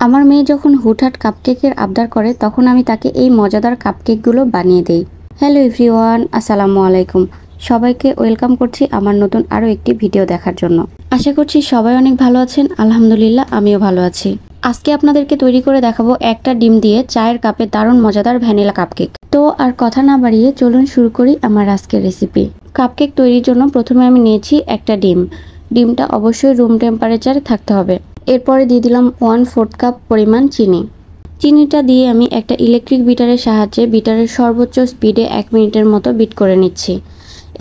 আমার মেয়ে যখন হুটহাট কাপকেকের আবদার করে তখন আমি তাকে এই মজাদার কাপকেকগুলো বানিয়ে দেই। হ্যালো এভরিওয়ান, আসসালামু আলাইকুম। সবাইকে ওয়েলকাম করছি আমার নতুন আরও একটি ভিডিও দেখার জন্য। আশা করছি সবাই অনেক ভালো আছেন। আলহামদুলিল্লাহ, আমিও ভালো আছি। আজকে আপনাদেরকে তৈরি করে দেখাবো একটা ডিম দিয়ে চায়ের কাপে দারুণ মজাদার ভ্যানিলা কাপকেক। তো আর কথা না বাড়িয়ে চলুন শুরু করি আমার আজকের রেসিপি। কাপকেক তৈরির জন্য প্রথমে আমি নিয়েছি একটা ডিম। ডিমটা অবশ্যই রুম টেম্পারেচারে থাকতে হবে। এরপরে দিয়ে দিলাম 1/4 কাপ পরিমাণ চিনি। চিনিটা দিয়ে আমি একটা ইলেকট্রিক বিটারের সাহায্যে বিটারের সর্বোচ্চ স্পিডে 1 মিনিটের মতো বিট করে নিচ্ছি।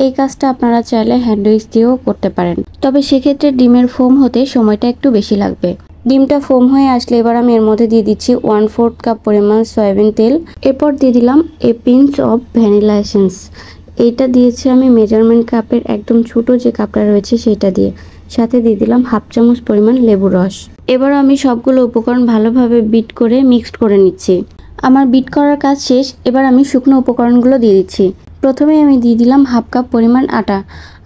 এই কাজটা আপনারা চাইলে হ্যান্ড উইক্স দিয়েও করতে পারেন, তবে সেক্ষেত্রে ডিমের ফোম হতে সময়টা একটু বেশি লাগবে। ডিমটা ফোম হয়ে আসলে এবার আমি এর মধ্যে দিয়ে দিচ্ছি 1/4 কাপ পরিমাণ সয়াবিন তেল। এরপর দিয়ে দিলাম এ পিঞ্চ অফ ভ্যানিলা এসেন্স। এইটা দিয়েছি আমি মেজারমেন্ট কাপের একদম ছোট যে কাপটা রয়েছে সেটা দিয়ে। সাথে দিয়ে দিলাম 1/2 চামচ পরিমাণ লেবুর রস। এবার আমি সবগুলো উপকরণ ভালোভাবে বিট করে মিক্সড করে নিচ্ছি। আমার বিট করার কাজ শেষ। এবার আমি শুকনো উপকরণগুলো দিয়ে দিচ্ছি। প্রথমে আমি দিয়ে দিলাম 1/2 কাপ পরিমাণ আটা।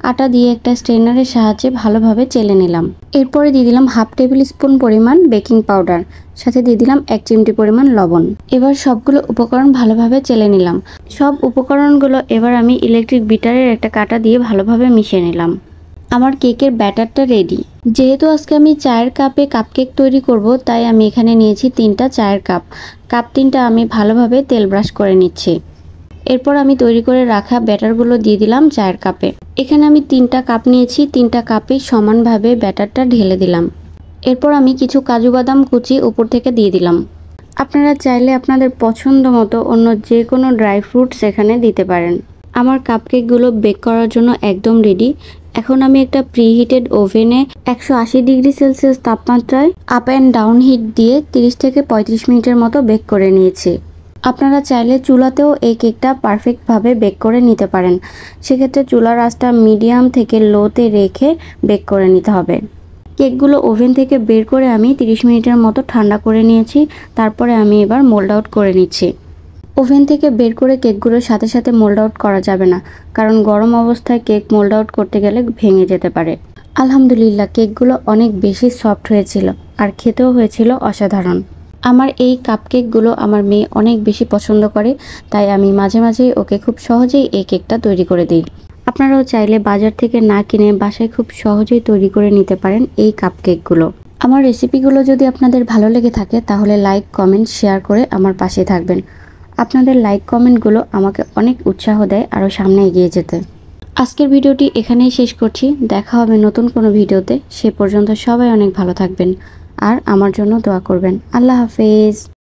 আটা দিয়ে একটা স্ট্রেনারের সাহায্যে ভালোভাবে চেলে নিলাম। এরপরে দিয়ে দিলাম 1/2 টেবিল স্পুন পরিমাণ বেকিং পাউডার। সাথে দিয়ে দিলাম 1 চিমটি পরিমাণ লবণ। এবার সবগুলো উপকরণ ভালোভাবে চেলে নিলাম। সব উপকরণগুলো এবার আমি ইলেকট্রিক বিটারের একটা কাঁটা দিয়ে ভালোভাবে মিশিয়ে নিলাম। আমার কেকের ব্যাটারটা রেডি। যেহেতু আজকে আমি চায়ের কাপে কাপকেক তৈরি করব, তাই আমি এখানে নিয়েছি 3টা চায়ের কাপ। কাপ 3টা আমি ভালোভাবে তেল ব্রাশ করে নিচ্ছি। এরপর আমি তৈরি করে রাখা ব্যাটারগুলো দিয়ে দিলাম চায়ের কাপে। এখানে আমি 3টা কাপ নিয়েছি, 3টা কাপে সমানভাবে ব্যাটারটা ঢেলে দিলাম। এরপর আমি কিছু কাজু বাদাম কুচি উপর থেকে দিয়ে দিলাম। আপনারা চাইলে আপনাদের পছন্দ মতো অন্য যে কোনো ড্রাই ফ্রুটস এখানে দিতে পারেন। আমার কাপকেকগুলো বেক করার জন্য একদম রেডি। এখন আমি একটা প্রিহিটেড ওভেনে 180 ডিগ্রি সেলসিয়াস তাপমাত্রায় আপ অ্যান্ড ডাউন হিট দিয়ে 30 থেকে 35 মিনিটের মতো বেক করে নিয়েছি। আপনারা চাইলে চুলাতেও এই কেকটা পারফেক্টভাবে বেক করে নিতে পারেন। সেক্ষেত্রে চুলার আঁচটা মিডিয়াম থেকে লোতে রেখে বেক করে নিতে হবে। কেকগুলো ওভেন থেকে বের করে আমি 30 মিনিটের মতো ঠান্ডা করে নিয়েছি। তারপরে আমি এবার মোল্ড আউট করে নিচ্ছি। ওভেন থেকে বের করে কেকগুলোর সাথে সাথে মোল্ড আউট করা যাবে না, কারণ গরম অবস্থায় কেক মোল্ড আউট করতে গেলে ভেঙে যেতে পারে। আলহামদুলিল্লাহ, কেকগুলো অনেক বেশি সফট হয়েছিল আর খেতেও হয়েছিল অসাধারণ। আমার এই কাপকেকগুলো আমার মেয়ে অনেক বেশি পছন্দ করে, তাই আমি মাঝে মাঝেই ওকে খুব সহজেই এই কেকটা তৈরি করে দিই। আপনারাও চাইলে বাজার থেকে না কিনে বাসায় খুব সহজেই তৈরি করে নিতে পারেন এই কাপকেকগুলো। আমার রেসিপিগুলো যদি আপনাদের ভালো লেগে থাকে তাহলে লাইক, কমেন্ট, শেয়ার করে আমার পাশে থাকবেন। আপনাদের লাইক কমেন্টগুলো আমাকে অনেক উৎসাহ দেয় আরও সামনে এগিয়ে যেতে। আজকের ভিডিওটি এখানেই শেষ করছি। দেখা হবে নতুন কোনো ভিডিওতে। সে পর্যন্ত সবাই অনেক ভালো থাকবেন আর আমার জন্য দোয়া করবেন। আল্লাহ হাফেজ।